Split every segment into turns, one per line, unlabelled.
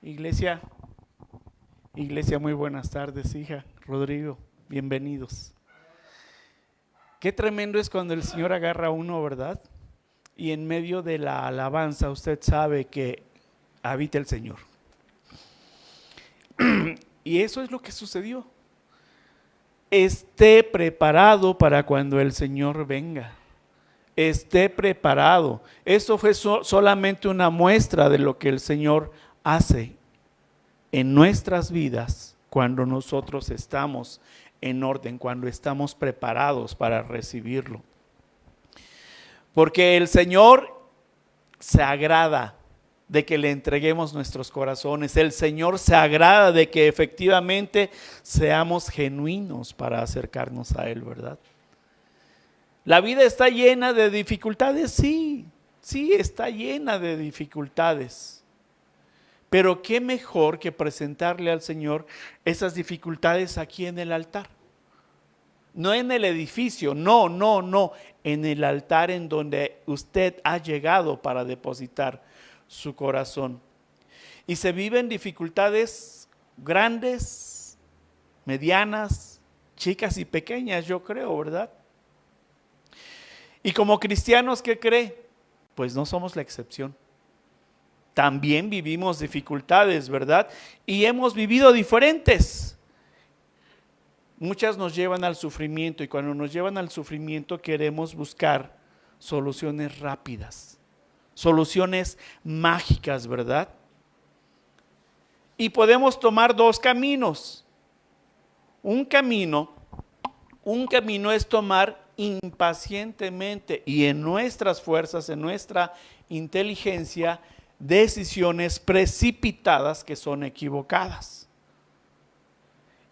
Iglesia, muy buenas tardes, hija. Rodrigo, bienvenidos. Qué tremendo es cuando el Señor agarra a uno, ¿verdad? Y en medio de la alabanza usted sabe que habita el Señor. Y eso es lo que sucedió. Esté preparado para cuando el Señor venga. Esté preparado. Eso fue solamente una muestra de lo que el Señor hace en nuestras vidas cuando nosotros estamos en orden, cuando estamos preparados para recibirlo. Porque el Señor se agrada de que le entreguemos nuestros corazones. El Señor se agrada de que efectivamente seamos genuinos para acercarnos a Él, ¿verdad? La vida está llena de dificultades, sí, está llena de dificultades. Pero qué mejor que presentarle al Señor esas dificultades aquí en el altar. No en el edificio, no, en el altar en donde usted ha llegado para depositar su corazón. Y se viven dificultades grandes, medianas, chicas y pequeñas, yo creo, ¿verdad? Y como cristianos, ¿qué cree? Pues no somos la excepción. También vivimos dificultades, ¿verdad? Y hemos vivido diferentes. Muchas nos llevan al sufrimiento y cuando nos llevan al sufrimiento queremos buscar soluciones rápidas, soluciones mágicas, ¿verdad? Y podemos tomar dos caminos. Un camino es tomar impacientemente y en nuestras fuerzas, en nuestra inteligencia, decisiones precipitadas que son equivocadas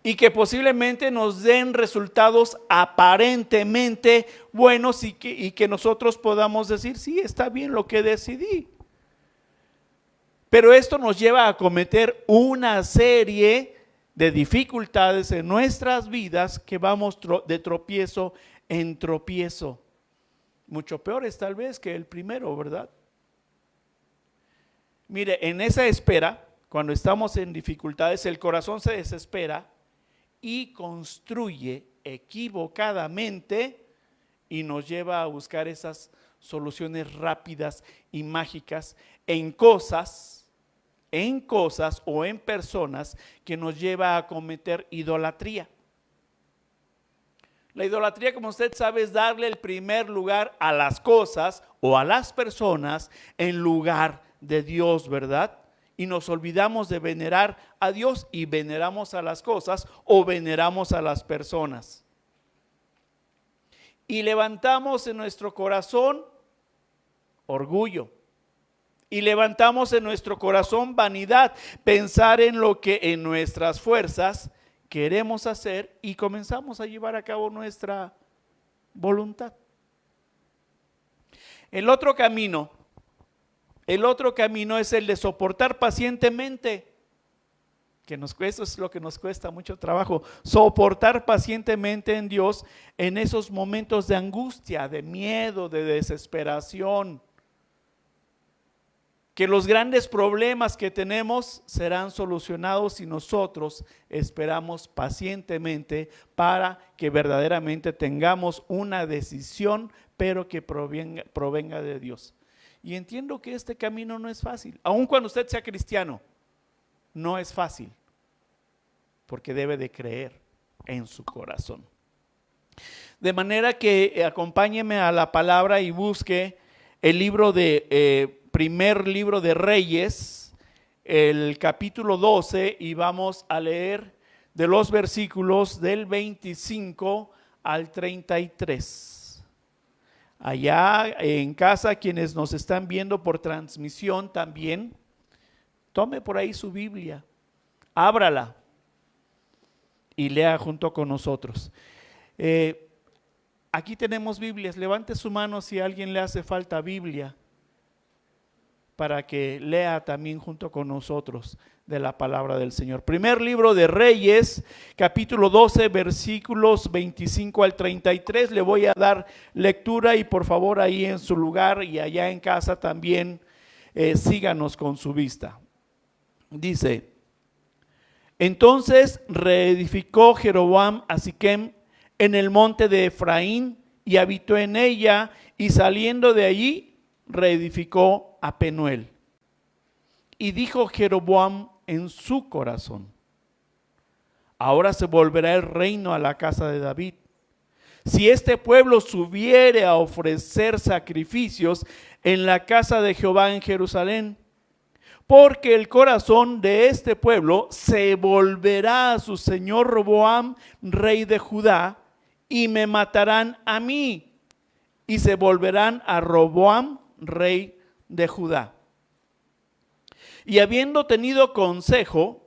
y que posiblemente nos den resultados aparentemente buenos y que nosotros podamos decir, sí, está bien lo que decidí. Pero esto nos lleva a cometer una serie de dificultades en nuestras vidas que vamos de tropiezo en tropiezo. Mucho peores tal vez que el primero, ¿verdad? Mire, en esa espera, cuando estamos en dificultades, el corazón se desespera y construye equivocadamente y nos lleva a buscar esas soluciones rápidas y mágicas en cosas o en personas que nos lleva a cometer idolatría. La idolatría, como usted sabe, es darle el primer lugar a las cosas o a las personas en lugar de Dios, ¿verdad? Y nos olvidamos de venerar a Dios y veneramos a las cosas o veneramos a las personas. Y levantamos en nuestro corazón orgullo. Y levantamos en nuestro corazón vanidad, pensar en lo que en nuestras fuerzas queremos hacer y comenzamos a llevar a cabo nuestra voluntad. El otro camino es el de soportar pacientemente, eso es lo que nos cuesta mucho trabajo, soportar pacientemente en Dios en esos momentos de angustia, de miedo, de desesperación. Que los grandes problemas que tenemos serán solucionados si nosotros esperamos pacientemente para que verdaderamente tengamos una decisión, pero que provenga de Dios. Y entiendo que este camino no es fácil, aun cuando usted sea cristiano, no es fácil, porque debe de creer en su corazón. De manera que acompáñeme a la palabra y busque el libro de primer libro de Reyes, el capítulo 12, y vamos a leer de los versículos del 25 al 33. Allá en casa, quienes nos están viendo por transmisión también, tome por ahí su Biblia, ábrala y lea junto con nosotros. Aquí tenemos Biblias, levante su mano si a alguien le hace falta Biblia, para que lea también junto con nosotros de la palabra del Señor. Primer libro de Reyes, capítulo 12, versículos 25 al 33. Le voy a dar lectura y por favor ahí en su lugar y allá en casa también síganos con su vista. Dice: entonces reedificó Jeroboam a Siquem en el monte de Efraín y habitó en ella, y saliendo de allí reedificó a Penuel. Y dijo Jeroboam en su corazón: ahora se volverá el reino a la casa de David. Si este pueblo subiere a ofrecer sacrificios en la casa de Jehová en Jerusalén, porque el corazón de este pueblo se volverá a su señor Roboam, rey de Judá, y me matarán a mí, y se volverán a Roboam, rey de Judá. Y habiendo tenido consejo,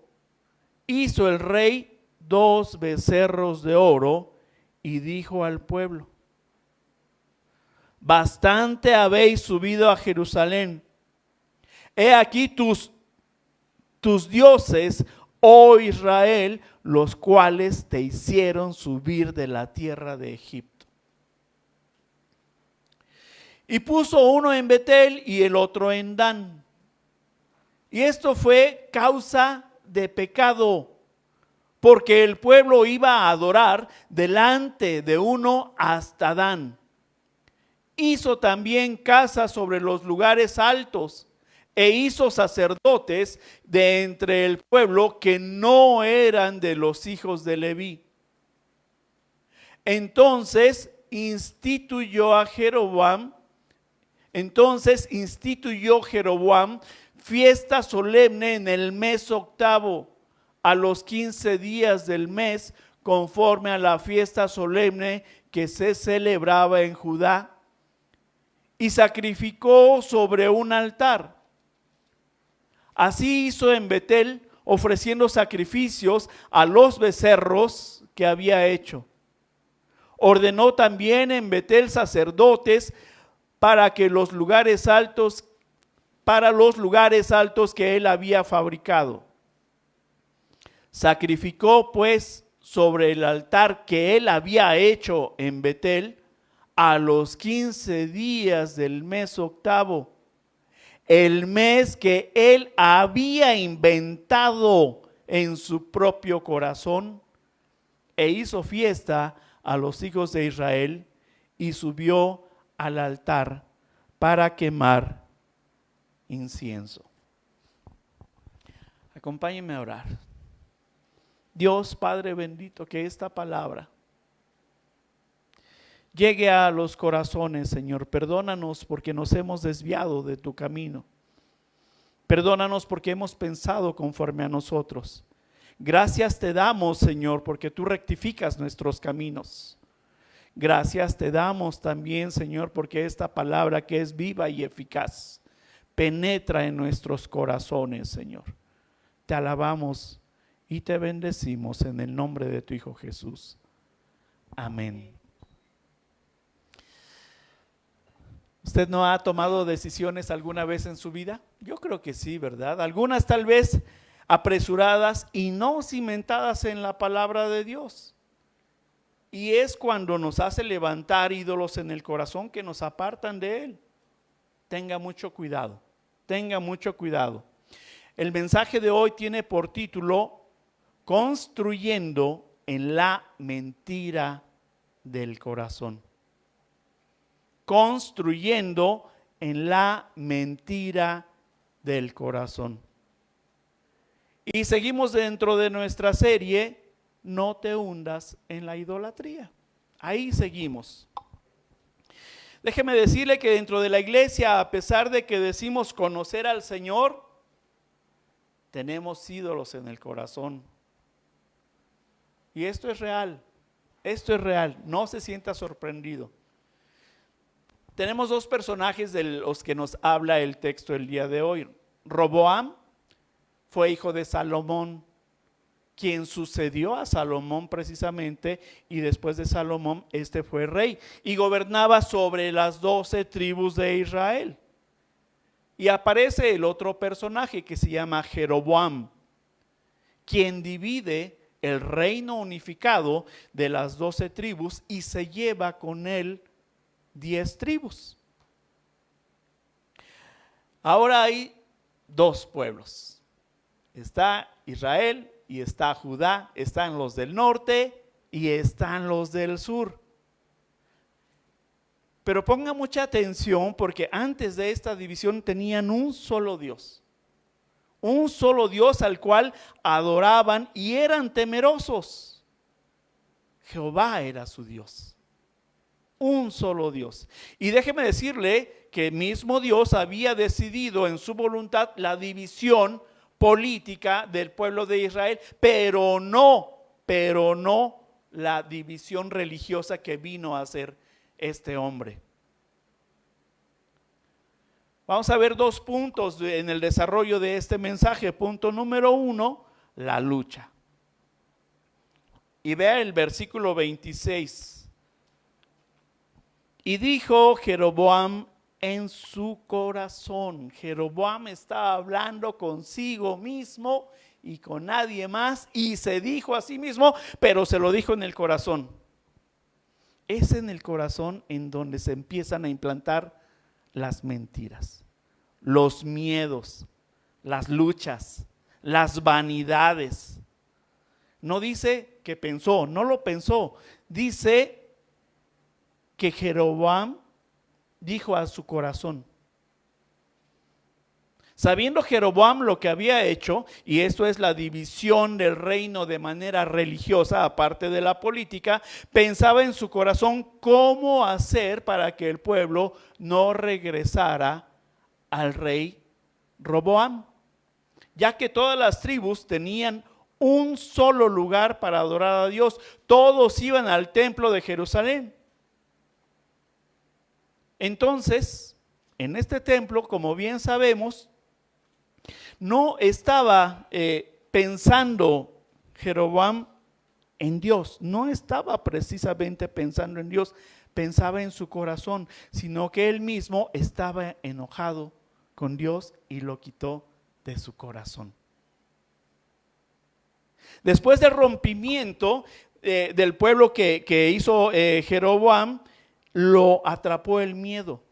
hizo el rey 2 becerros de oro, y dijo al pueblo: bastante habéis subido a Jerusalén. He aquí tus dioses, oh Israel, los cuales te hicieron subir de la tierra de Egipto. Y puso uno en Betel y el otro en Dan. Y esto fue causa de pecado, porque el pueblo iba a adorar delante de uno hasta Dan. Hizo también casas sobre los lugares altos, e hizo sacerdotes de entre el pueblo que no eran de los hijos de Leví. Entonces instituyó Jeroboam fiesta solemne en el mes octavo, a los 15 días del mes, conforme a la fiesta solemne que se celebraba en Judá, y sacrificó sobre un altar. Así hizo en Betel, ofreciendo sacrificios a los becerros que había hecho. Ordenó también en Betel sacerdotes para los lugares altos que él había fabricado. Sacrificó pues sobre el altar que él había hecho en Betel a los 15 días del mes octavo, el mes que él había inventado en su propio corazón, e hizo fiesta a los hijos de Israel y subió al altar para quemar incienso. Acompáñenme a orar. Dios Padre bendito, que esta palabra llegue a los corazones, Señor. Perdónanos porque nos hemos desviado de tu camino. Perdónanos porque hemos pensado conforme a nosotros. Gracias te damos, Señor, porque tú rectificas nuestros caminos. Gracias te damos también, Señor, porque esta palabra que es viva y eficaz penetra en nuestros corazones, Señor. Te alabamos y te bendecimos en el nombre de tu Hijo Jesús. Amén. ¿Usted no ha tomado decisiones alguna vez en su vida? Yo creo que sí, ¿verdad? Algunas tal vez apresuradas y no cimentadas en la palabra de Dios. Y es cuando nos hace levantar ídolos en el corazón que nos apartan de Él. Tenga mucho cuidado, tenga mucho cuidado. El mensaje de hoy tiene por título: construyendo en la mentira del corazón. Construyendo en la mentira del corazón. Y seguimos dentro de nuestra serie, no te hundas en la idolatría. Ahí seguimos. Déjeme decirle que dentro de la iglesia, a pesar de que decimos conocer al Señor, tenemos ídolos en el corazón. Y esto es real, no se sienta sorprendido. Tenemos dos personajes de los que nos habla el texto el día de hoy. Roboam fue hijo de Salomón, quien sucedió a Salomón precisamente, y después de Salomón fue rey y gobernaba sobre las 12 tribus de Israel. Y aparece el otro personaje que se llama Jeroboam, quien divide el reino unificado de las 12 tribus y se lleva con él 10 tribus. Ahora hay dos pueblos. Está Israel y está Judá, están los del norte y están los del sur. Pero ponga mucha atención porque antes de esta división tenían un solo Dios al cual adoraban y eran temerosos. Jehová era su Dios, un solo Dios. Y déjeme decirle que el mismo Dios había decidido en su voluntad la división política del pueblo de Israel, pero no la división religiosa que vino a hacer este hombre. Vamos a ver dos puntos en el desarrollo de este mensaje. Punto número 1, la lucha. Y vea el versículo 26. Y dijo Jeroboam en su corazón. Jeroboam estaba hablando consigo mismo y con nadie más, y se dijo a sí mismo, pero se lo dijo en el corazón. Es en el corazón en donde se empiezan a implantar las mentiras, los miedos, las luchas, las vanidades. No dice que pensó, no lo pensó, dice que Jeroboam dijo a su corazón. Sabiendo Jeroboam lo que había hecho, y esto es la división del reino de manera religiosa, aparte de la política, pensaba en su corazón cómo hacer para que el pueblo no regresara al rey Roboam, ya que todas las tribus tenían un solo lugar para adorar a Dios. Todos iban al templo de Jerusalén. Entonces, en este templo, como bien sabemos, no estaba pensando Jeroboam en Dios, no estaba precisamente pensando en Dios, pensaba en su corazón, sino que él mismo estaba enojado con Dios y lo quitó de su corazón. Después del rompimiento del pueblo que hizo Jeroboam, lo atrapó el miedo.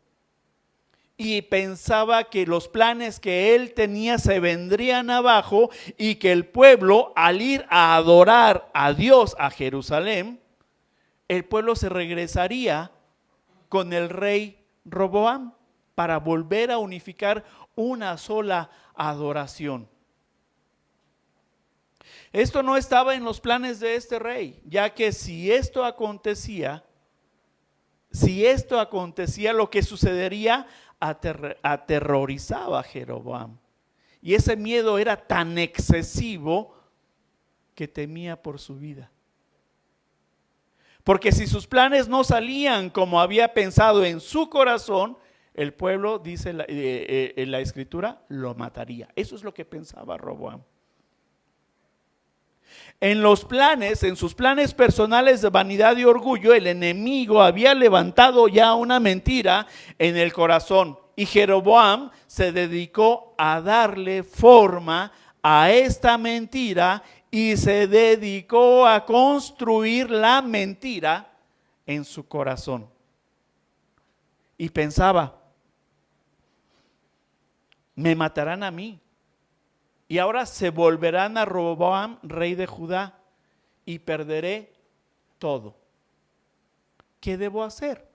Y pensaba que los planes que él tenía se vendrían abajo y que el pueblo, al ir a adorar a Dios a Jerusalén, el pueblo se regresaría con el rey Roboam para volver a unificar una sola adoración. Esto no estaba en los planes de este rey, ya que si esto acontecía, lo que sucedería aterrorizaba a Jeroboam. Y ese miedo era tan excesivo que temía por su vida. Porque si sus planes no salían como había pensado en su corazón, el pueblo, dice en la escritura, lo mataría. Eso es lo que pensaba Roboam. En sus planes personales de vanidad y orgullo, el enemigo había levantado ya una mentira en el corazón. Y Jeroboam se dedicó a darle forma a esta mentira y se dedicó a construir la mentira en su corazón. Y pensaba, me matarán a mí. Y ahora se volverán a Roboam, rey de Judá, y perderé todo. ¿Qué debo hacer?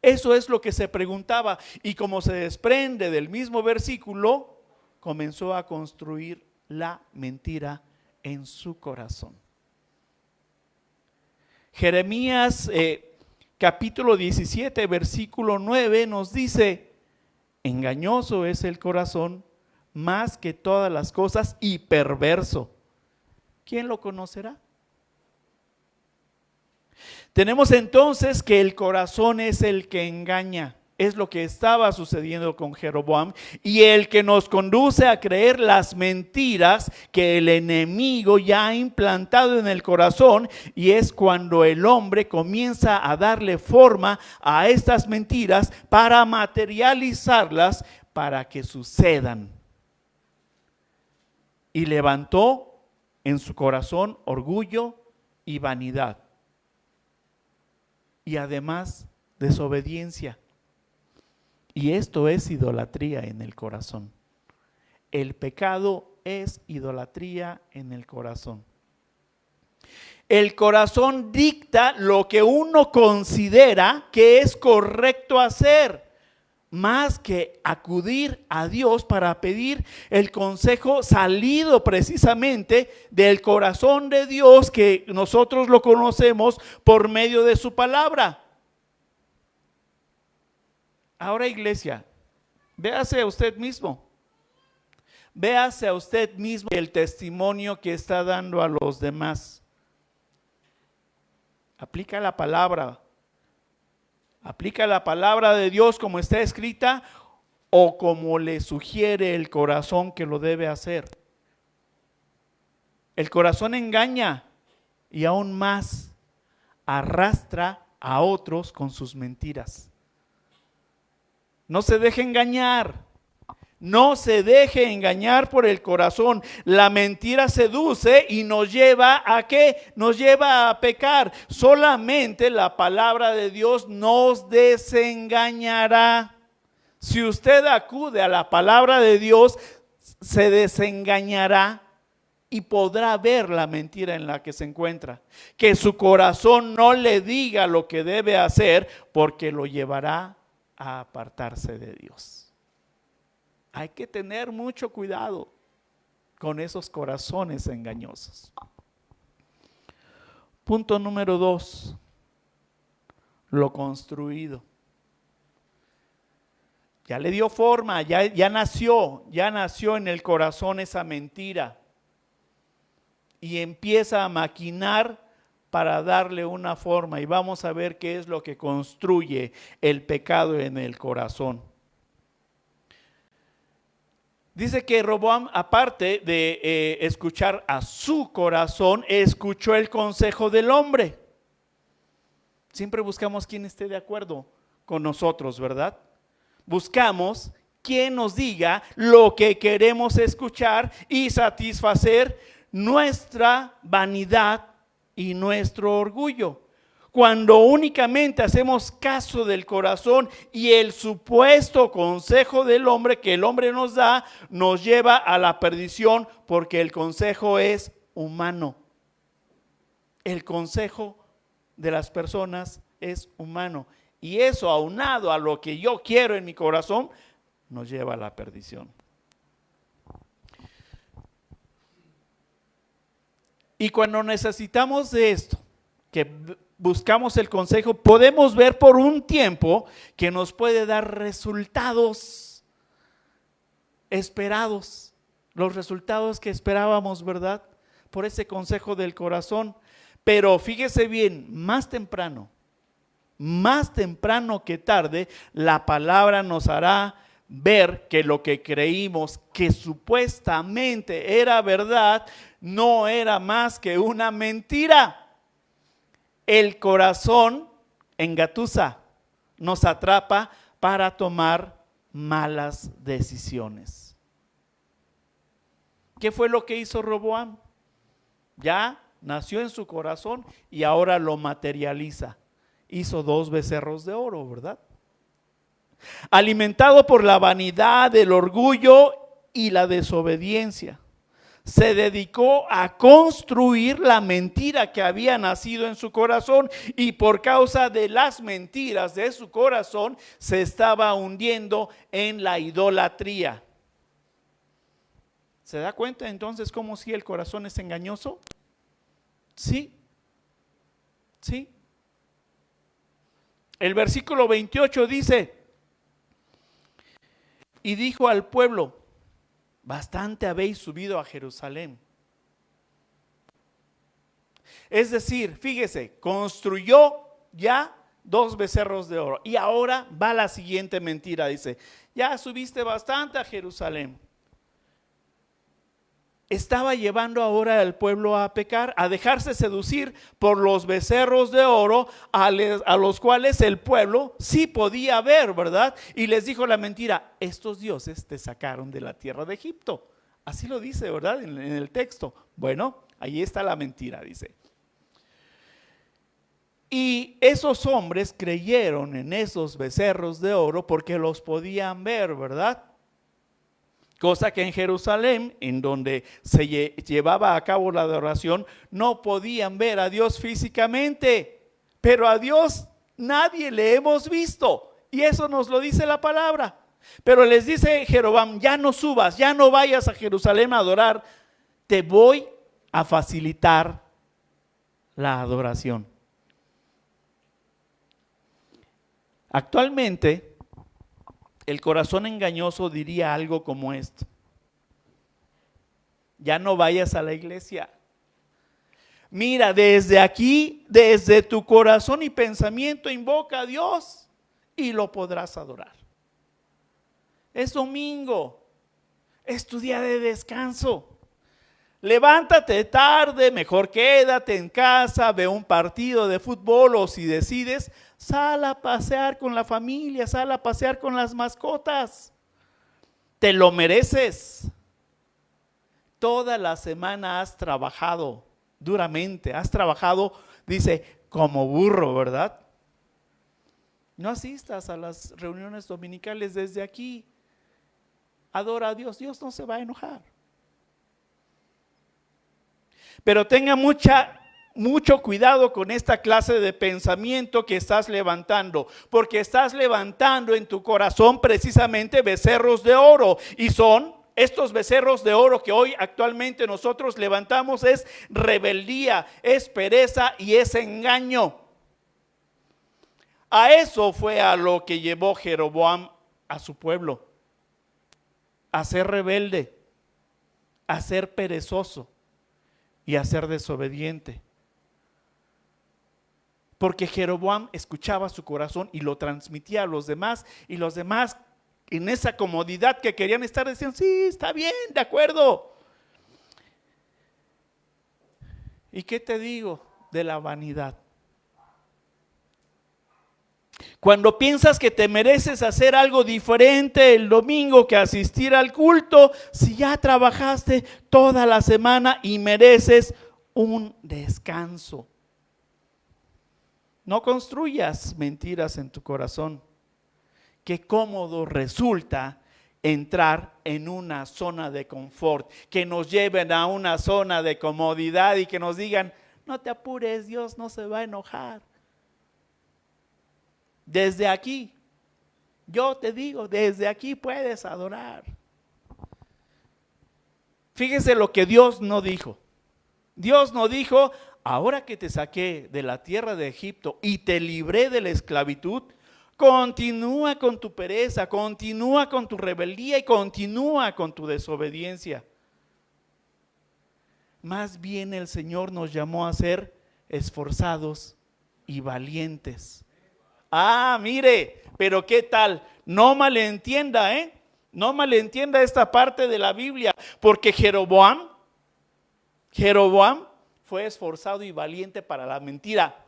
Eso es lo que se preguntaba. Y como se desprende del mismo versículo, comenzó a construir la mentira en su corazón. Jeremías capítulo 17, versículo 9 nos dice: engañoso es el corazón más que todas las cosas y perverso. ¿Quién lo conocerá? Tenemos entonces que el corazón es el que engaña. Es lo que estaba sucediendo con Jeroboam y el que nos conduce a creer las mentiras que el enemigo ya ha implantado en el corazón, y es cuando el hombre comienza a darle forma a estas mentiras para materializarlas para que sucedan. Y levantó en su corazón orgullo y vanidad. Y además desobediencia. Y esto es idolatría en el corazón. El pecado es idolatría en el corazón. El corazón dicta lo que uno considera que es correcto hacer, más que acudir a Dios para pedir el consejo salido precisamente del corazón de Dios, que nosotros lo conocemos por medio de su palabra. Ahora, iglesia, véase a usted mismo. Véase a usted mismo el testimonio que está dando a los demás. Aplica la palabra. Aplica la palabra de Dios como está escrita o como le sugiere el corazón que lo debe hacer. El corazón engaña y aún más arrastra a otros con sus mentiras. No se deje engañar. No se deje engañar por el corazón. La mentira seduce y nos lleva ¿a qué? Nos lleva a pecar. Solamente la palabra de Dios nos desengañará. Si usted acude a la palabra de Dios, se desengañará y podrá ver la mentira en la que se encuentra. Que su corazón no le diga lo que debe hacer, porque lo llevará a apartarse de Dios. Hay que tener mucho cuidado con esos corazones engañosos. Punto número 2, lo construido. Ya le dio forma, ya nació en el corazón esa mentira. Y empieza a maquinar para darle una forma. Y vamos a ver qué es lo que construye el pecado en el corazón. Dice que Roboam, aparte de escuchar a su corazón, escuchó el consejo del hombre. Siempre buscamos quien esté de acuerdo con nosotros, ¿verdad? Buscamos quien nos diga lo que queremos escuchar y satisfacer nuestra vanidad y nuestro orgullo. Cuando únicamente hacemos caso del corazón y el supuesto consejo del hombre que el hombre nos da, nos lleva a la perdición, porque el consejo es humano. El consejo de las personas es humano. Y eso, aunado a lo que yo quiero en mi corazón, nos lleva a la perdición. Y cuando necesitamos de esto, que buscamos el consejo, podemos ver por un tiempo que nos puede dar resultados esperados, los resultados que esperábamos, ¿verdad? Por ese consejo del corazón. Pero fíjese bien, más temprano que tarde, la palabra nos hará ver que lo que creímos que supuestamente era verdad, no era más que una mentira. El corazón engatusa, nos atrapa para tomar malas decisiones. ¿Qué fue lo que hizo Roboam? Ya nació en su corazón y ahora lo materializa. Hizo 2 becerros de oro, ¿verdad? Alimentado por la vanidad, el orgullo y la desobediencia, se dedicó a construir la mentira que había nacido en su corazón, y por causa de las mentiras de su corazón se estaba hundiendo en la idolatría. ¿Se da cuenta entonces cómo si el corazón es engañoso? Sí. El versículo 28 dice: y dijo al pueblo: bastante habéis subido a Jerusalén. Es decir, fíjese, construyó ya 2 becerros de oro. Y ahora va la siguiente mentira, dice: ya subiste bastante a Jerusalén. Estaba llevando ahora al pueblo a pecar, a dejarse seducir por los becerros de oro a los cuales el pueblo sí podía ver, ¿verdad? Y les dijo la mentira: estos dioses te sacaron de la tierra de Egipto. Así lo dice, ¿verdad? En el texto. Bueno, ahí está la mentira, dice. Y esos hombres creyeron en esos becerros de oro porque los podían ver, ¿verdad? Cosa que en Jerusalén, en donde se llevaba a cabo la adoración, no podían ver a Dios físicamente, pero a Dios nadie le hemos visto. Y eso nos lo dice la palabra. Pero les dice Jeroboam, ya no subas, ya no vayas a Jerusalén a adorar, te voy a facilitar la adoración. Actualmente, el corazón engañoso diría algo como esto: ya no vayas a la iglesia. Mira, desde aquí, desde tu corazón y pensamiento, invoca a Dios y lo podrás adorar. Es domingo, es tu día de descanso. Levántate tarde, mejor quédate en casa, ve un partido de fútbol, o si decides, sal a pasear con la familia, sal a pasear con las mascotas. Te lo mereces. Toda la semana has trabajado duramente, has trabajado, dice, como burro, ¿verdad? No asistas a las reuniones dominicales desde aquí. Adora a Dios, Dios no se va a enojar. Pero tenga mucho cuidado con esta clase de pensamiento que estás levantando, porque estás levantando en tu corazón precisamente becerros de oro, y son estos becerros de oro que hoy actualmente nosotros levantamos: es rebeldía, es pereza y es engaño. A eso fue a lo que llevó Jeroboam a su pueblo, a ser rebelde, a ser perezoso y a ser desobediente. Porque Jeroboam escuchaba su corazón y lo transmitía a los demás, y los demás, en esa comodidad que querían estar, decían, sí, está bien, de acuerdo. ¿Y qué te digo de la vanidad? Cuando piensas que te mereces hacer algo diferente el domingo que asistir al culto, si ya trabajaste toda la semana y mereces un descanso. No construyas mentiras en tu corazón. Qué cómodo resulta entrar en una zona de confort, que nos lleven a una zona de comodidad y que nos digan, no te apures, Dios no se va a enojar. Desde aquí, yo te digo, desde aquí puedes adorar. Fíjese lo que Dios no dijo. Dios no dijo, ahora que te saqué de la tierra de Egipto y te libré de la esclavitud, continúa con tu pereza, continúa con tu rebeldía y continúa con tu desobediencia. Más bien el Señor nos llamó a ser esforzados y valientes. Ah, mire, pero ¿qué tal? No malentienda, no malentienda esta parte de la Biblia, porque Jeroboam fue esforzado y valiente para la mentira.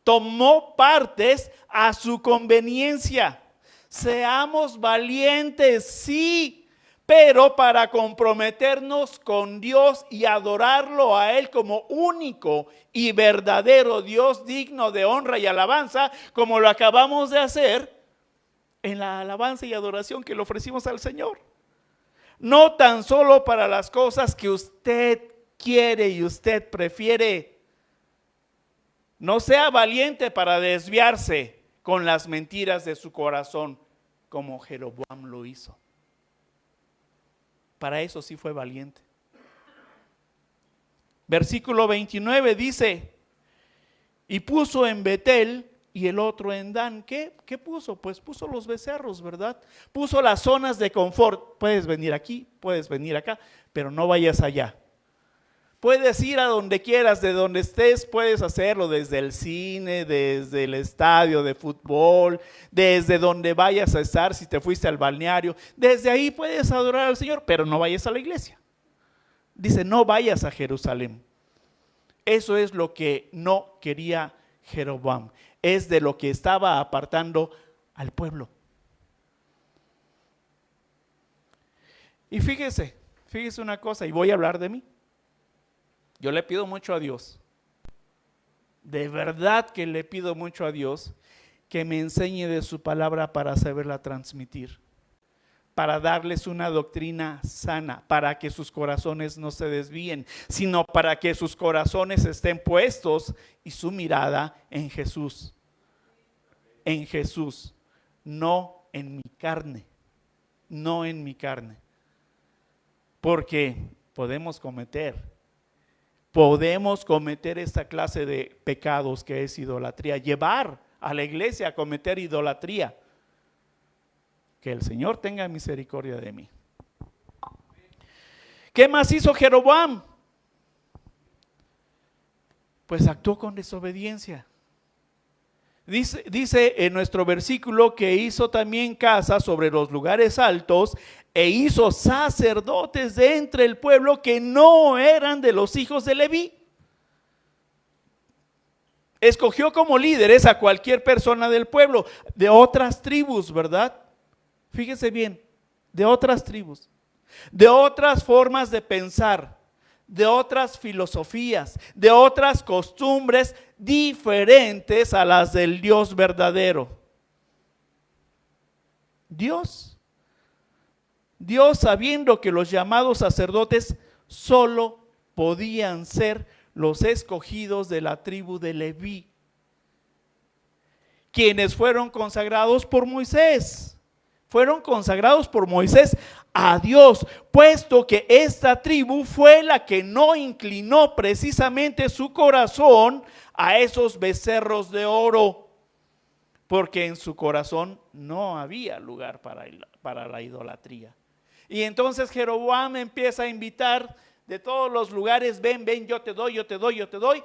Tomó partes a su conveniencia. Seamos valientes, sí, pero para comprometernos con Dios y adorarlo a Él como único y verdadero Dios, digno de honra y alabanza, como lo acabamos de hacer en la alabanza y adoración que le ofrecimos al Señor. No tan solo para las cosas que usted quiere y usted prefiere. No sea valiente para desviarse con las mentiras de su corazón, como Jeroboam lo hizo. Para eso sí fue valiente. Versículo 29 dice, y puso en Betel y el otro en Dan. ¿Qué puso? Pues puso los becerros, ¿verdad? Puso las zonas de confort. Puedes venir aquí, puedes venir acá, pero no vayas allá. Puedes ir a donde quieras, de donde estés, puedes hacerlo, desde el cine, desde el estadio de fútbol, desde donde vayas a estar, si te fuiste al balneario, desde ahí puedes adorar al Señor, pero no vayas a la iglesia. Dice, no vayas a Jerusalén. Eso es lo que no quería Jeroboam, es de lo que estaba apartando al pueblo. Y fíjese una cosa, y voy a hablar de mí. Yo le pido mucho a Dios, de verdad que le pido mucho a Dios que me enseñe de su palabra para saberla transmitir. para darles una doctrina sana, para que sus corazones no se desvíen, sino para que sus corazones estén puestos y su mirada en Jesús. En Jesús, no en mi carne, no en mi carne. Porque podemos cometer esta clase de pecados que es idolatría, llevar a la iglesia a cometer idolatría. Que el Señor tenga misericordia de mí. ¿Qué más hizo Jeroboam? Pues actuó con desobediencia. Dice en nuestro versículo que hizo también casa sobre los lugares altos e hizo sacerdotes de entre el pueblo que no eran de los hijos de Leví. Escogió como líderes a cualquier persona del pueblo, de otras tribus, ¿verdad? Fíjese bien, de otras tribus, de otras formas de pensar, de otras filosofías, de otras costumbres diferentes a las del Dios verdadero. Dios, sabiendo que los llamados sacerdotes solo podían ser los escogidos de la tribu de Leví, quienes fueron consagrados por Moisés. Fueron consagrados por Moisés a Dios, puesto que esta tribu fue la que no inclinó precisamente su corazón a esos becerros de oro, porque en su corazón no había lugar para la idolatría. Y entonces Jeroboam empieza a invitar de todos los lugares, ven, yo te doy,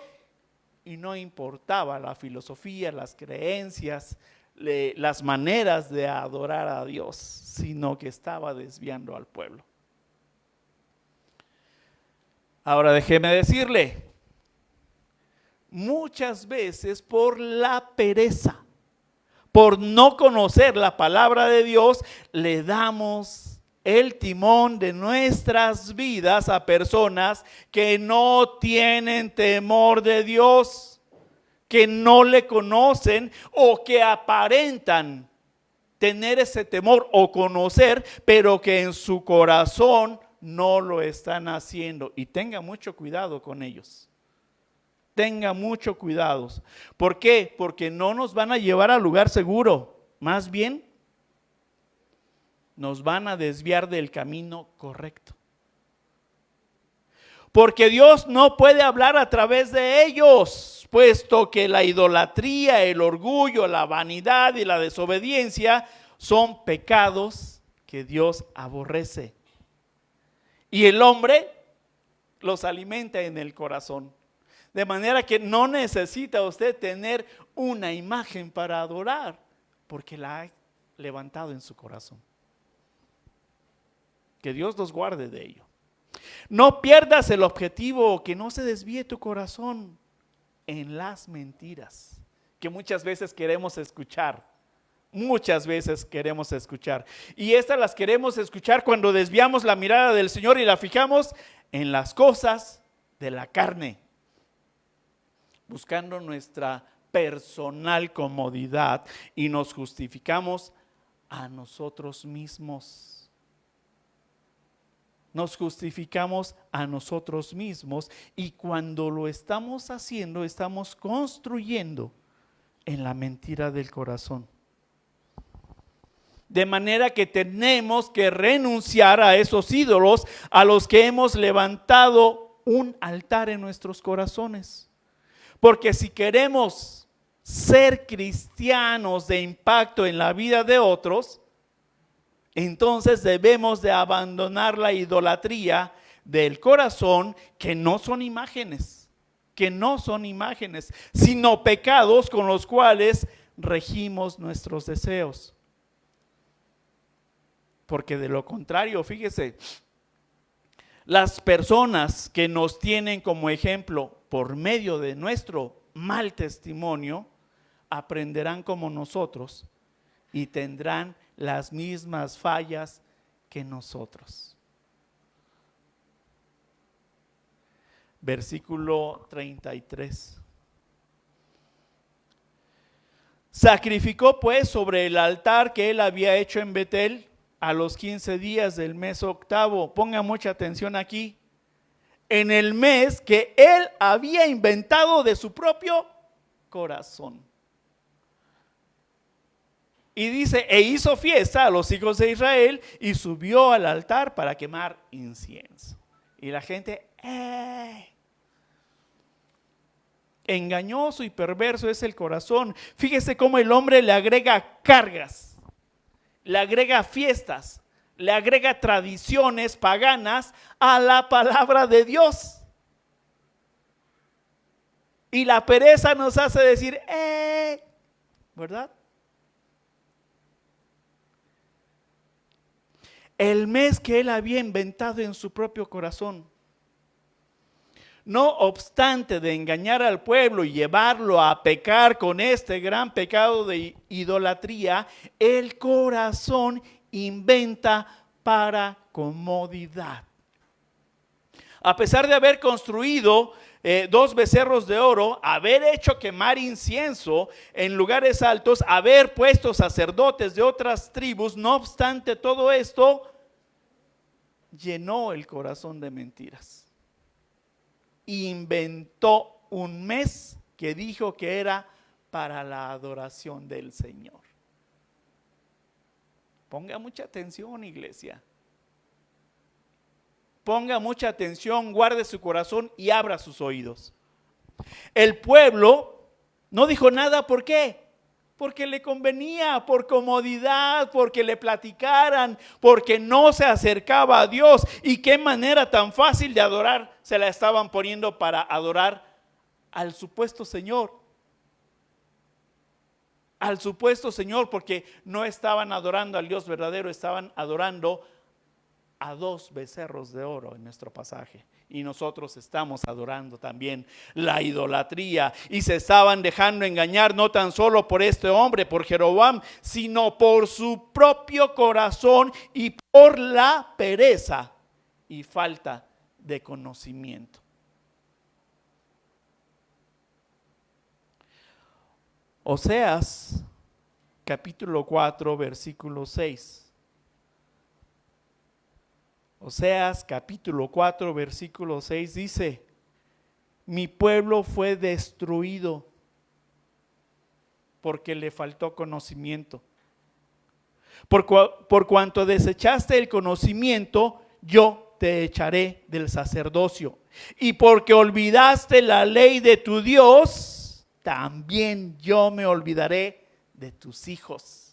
y no importaba la filosofía, las creencias, las maneras de adorar a Dios, sino que estaba desviando al pueblo. Ahora déjeme decirle, muchas veces por la pereza, por no conocer la palabra de Dios, le damos el timón de nuestras vidas a personas que no tienen temor de Dios, que no le conocen o que aparentan tener ese temor o conocer, pero que en su corazón no lo están haciendo. Y tenga mucho cuidado con ellos. Tenga mucho cuidado. ¿Por qué? Porque no nos van a llevar al lugar seguro. Más bien, nos van a desviar del camino correcto. Porque Dios no puede hablar a través de ellos, puesto que la idolatría, el orgullo, la vanidad y la desobediencia son pecados que Dios aborrece. Y el hombre los alimenta en el corazón. De manera que no necesita usted tener una imagen para adorar, porque la ha levantado en su corazón. Que Dios nos guarde de ello. No pierdas el objetivo, que no se desvíe tu corazón en las mentiras que muchas veces queremos escuchar. Y estas las queremos escuchar cuando desviamos la mirada del Señor y la fijamos en las cosas de la carne, buscando nuestra personal comodidad, y nos justificamos a nosotros mismos. Nos justificamos a nosotros mismos, y cuando lo estamos haciendo, estamos construyendo en la mentira del corazón. De manera que tenemos que renunciar a esos ídolos a los que hemos levantado un altar en nuestros corazones. Porque si queremos ser cristianos de impacto en la vida de otros, entonces debemos de abandonar la idolatría del corazón, que no son imágenes, sino pecados con los cuales regimos nuestros deseos. Porque de lo contrario, fíjese, las personas que nos tienen como ejemplo por medio de nuestro mal testimonio, aprenderán como nosotros y tendrán las mismas fallas que nosotros. Versículo 33. Sacrificó pues sobre el altar que él había hecho en Betel a los 15 días del mes octavo, ponga mucha atención aquí, en el mes que él había inventado de su propio corazón. Y dice, e hizo fiesta a los hijos de Israel y subió al altar para quemar incienso. Y la gente, engañoso y perverso es el corazón. Fíjese cómo el hombre le agrega cargas, le agrega fiestas, le agrega tradiciones paganas a la palabra de Dios. Y la pereza nos hace decir, ¿verdad? El mes que él había inventado en su propio corazón. No obstante de engañar al pueblo y llevarlo a pecar con este gran pecado de idolatría, el corazón inventa para comodidad. A pesar de haber construido 2 becerros de oro, haber hecho quemar incienso en lugares altos, haber puesto sacerdotes de otras tribus, no obstante todo esto, llenó el corazón de mentiras. Inventó un mes que dijo que era para la adoración del Señor. Ponga mucha atención, iglesia. Ponga mucha atención, guarde su corazón y abra sus oídos. El pueblo no dijo nada, ¿por qué? Porque le convenía, por comodidad, porque le platicaran, porque no se acercaba a Dios. Y qué manera tan fácil de adorar se la estaban poniendo para adorar al supuesto Señor. Al supuesto Señor, porque no estaban adorando al Dios verdadero, estaban adorando a 2 becerros de oro en nuestro pasaje. Y nosotros estamos adorando también la idolatría. Y se estaban dejando engañar no tan solo por este hombre, por Jeroboam, sino por su propio corazón y por la pereza y falta de conocimiento. Oseas, capítulo 4, versículo 6. Oseas capítulo 4 versículo 6 dice, mi pueblo fue destruido porque le faltó conocimiento. Por cuanto desechaste el conocimiento, yo te echaré del sacerdocio. Y porque olvidaste la ley de tu Dios, también yo me olvidaré de tus hijos.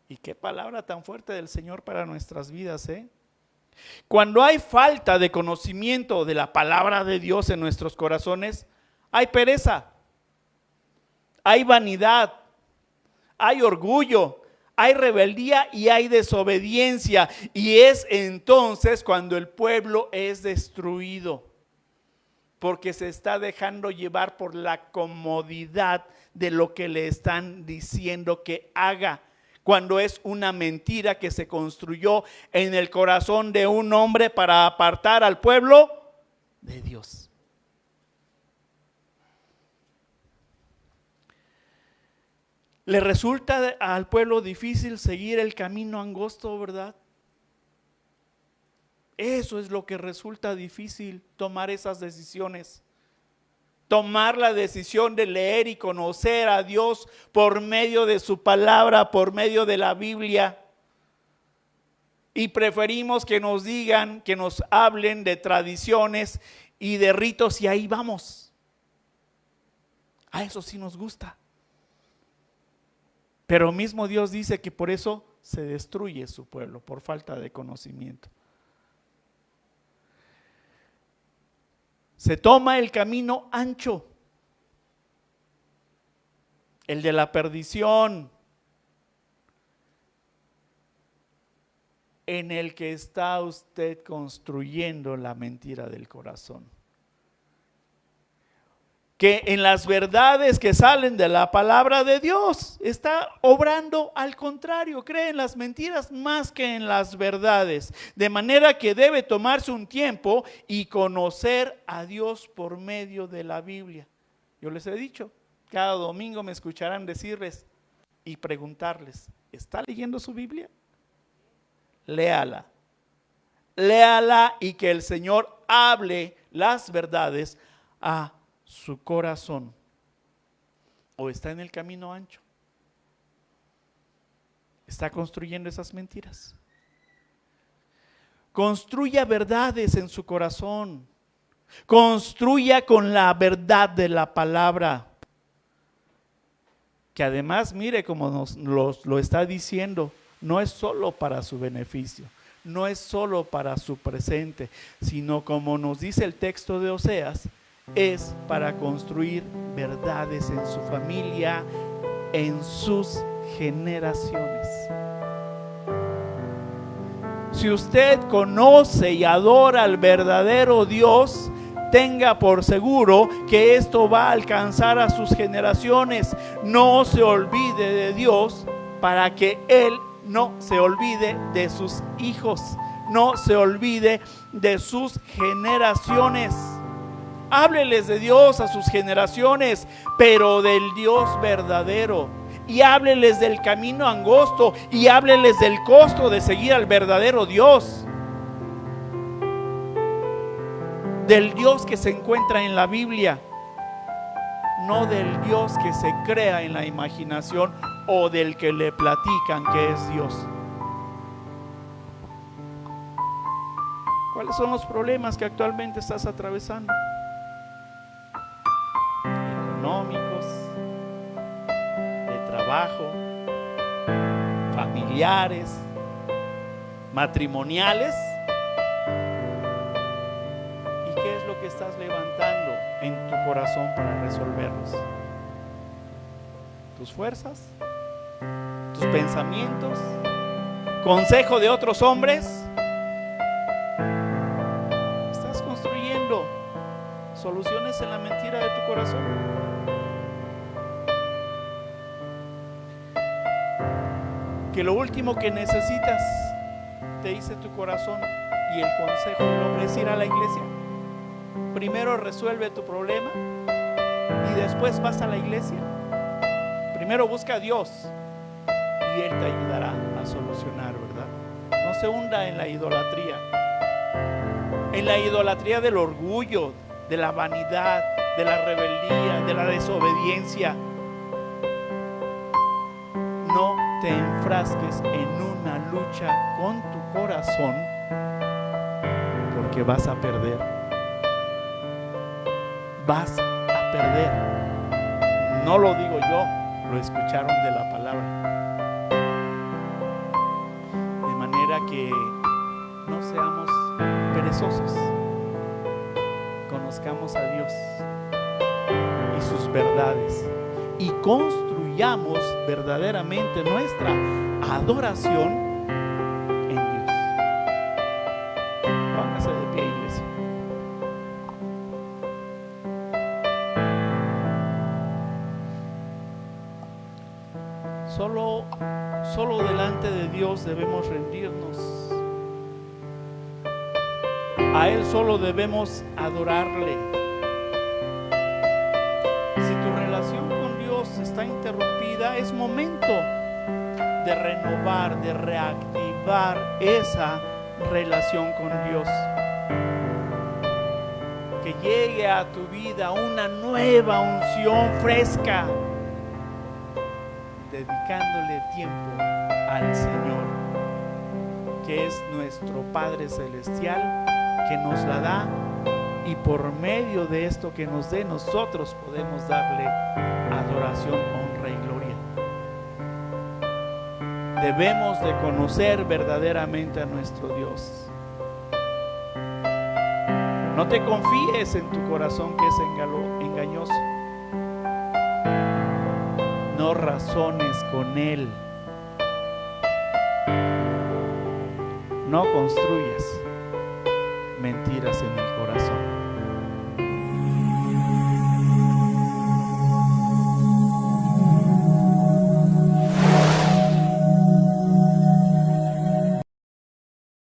Y qué palabra tan fuerte del Señor para nuestras vidas, ¿eh? Cuando hay falta de conocimiento de la palabra de Dios en nuestros corazones, hay pereza, hay vanidad, hay orgullo, hay rebeldía y hay desobediencia. Y es entonces cuando el pueblo es destruido, porque se está dejando llevar por la comodidad de lo que le están diciendo que haga. Cuando es una mentira que se construyó en el corazón de un hombre para apartar al pueblo de Dios. ¿Le resulta al pueblo difícil seguir el camino angosto, verdad? Eso es lo que resulta difícil, tomar esas decisiones. Tomar la decisión de leer y conocer a Dios por medio de su palabra, por medio de la Biblia. Y preferimos que nos digan, que nos hablen de tradiciones y de ritos y ahí vamos. A eso sí nos gusta. Pero mismo Dios dice que por eso se destruye su pueblo, por falta de conocimiento. Se toma el camino ancho, el de la perdición, en el que está usted construyendo la mentira del corazón. Que en las verdades que salen de la palabra de Dios está obrando al contrario, cree en las mentiras más que en las verdades, de manera que debe tomarse un tiempo y conocer a Dios por medio de la Biblia. Yo les he dicho, cada domingo me escucharán decirles, y preguntarles, ¿está leyendo su Biblia? Léala. Léala y que el Señor hable las verdades a su corazón. ¿O está en el camino ancho? ¿Está construyendo esas mentiras? Construya verdades en su corazón. Construya con la verdad de la palabra. Que además, mire como nos lo está diciendo, no es solo para su beneficio, no es solo para su presente, sino como nos dice el texto de Oseas, es para construir verdades en su familia, en sus generaciones. Si usted conoce y adora al verdadero Dios, tenga por seguro que esto va a alcanzar a sus generaciones. No se olvide de Dios para que Él no se olvide de sus hijos, no se olvide de sus generaciones. Hábleles de Dios a sus generaciones, pero del Dios verdadero. Y hábleles del camino angosto y hábleles del costo de seguir al verdadero Dios. Del Dios que se encuentra en la Biblia, no del Dios que se crea en la imaginación o del que le platican que es Dios. ¿Cuáles son los problemas que actualmente estás atravesando? Económicos, de trabajo, familiares, matrimoniales. ¿Y qué es lo que estás levantando en tu corazón para resolverlos? ¿Tus fuerzas? ¿Tus pensamientos? ¿Consejo de otros hombres? ¿Estás construyendo soluciones en la mentira de tu corazón? Que lo último que necesitas, te dice tu corazón y el consejo del hombre, es ir a la iglesia. Primero resuelve tu problema y después vas a la iglesia. Primero busca a Dios y Él te ayudará a solucionar, ¿verdad? No se hunda en la idolatría del orgullo, de la vanidad, de la rebeldía, de la desobediencia. No te enfrasques en una lucha con tu corazón, porque vas a perder. Vas a perder. No lo digo yo, lo escucharon de la palabra. De manera que no seamos perezosos. Conozcamos a Dios y sus verdades y construyamos verdaderamente nuestra adoración en Dios. Póngase de pie, iglesia. Solo delante de Dios debemos rendirnos. A Él solo debemos adorarle. Si tu relación con Dios está interrumpida, es momento de renovar, de reactivar esa relación con Dios. Que llegue a tu vida una nueva unción fresca, dedicándole tiempo al Señor, que es nuestro Padre Celestial, que nos la da, y por medio de esto que nos dé, nosotros podemos darle adoración, honra y gloria. Debemos de conocer verdaderamente a nuestro Dios. No te confíes en tu corazón, que es engañoso. No razones con él. No construyas mentiras en él.